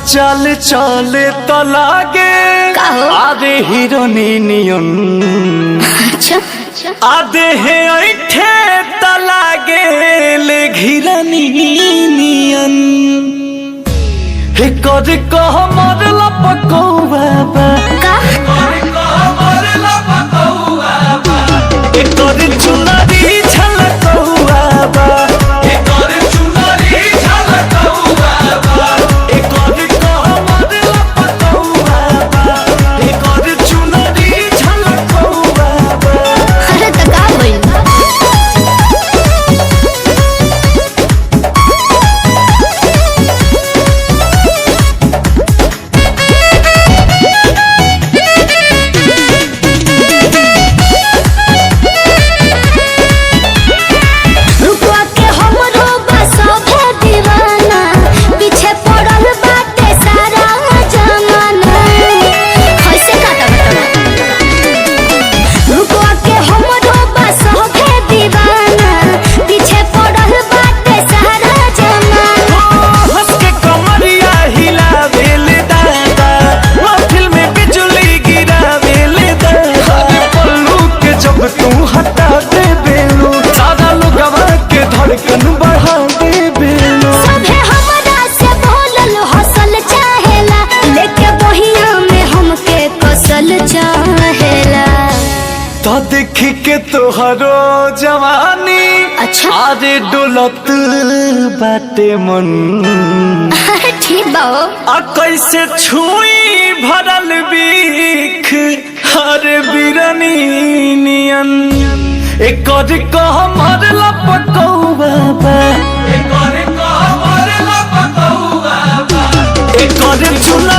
चल चले तो लागे आधे हीरोनी नियन। अच्छा आधे है ऐठे तो लागे ले घिरनी नियन। हे कर कह मर लपको बाबा का हे कर चुनरी झलको बाबा हे कर चुनरी झलको बाबा हे कर कह मर लपको बाबा हे कर चुनरी झलको बाबा। अरे त का होइल तो देख के तोहरो जवानी अच्छा आरे डोलत बाटे मन। ठीक बा आ कैसे छुई भरल बीख हर बिरनी नियन। एकर कह मर लपको बाबा एकर कह मर लपको बाबा एकर चुना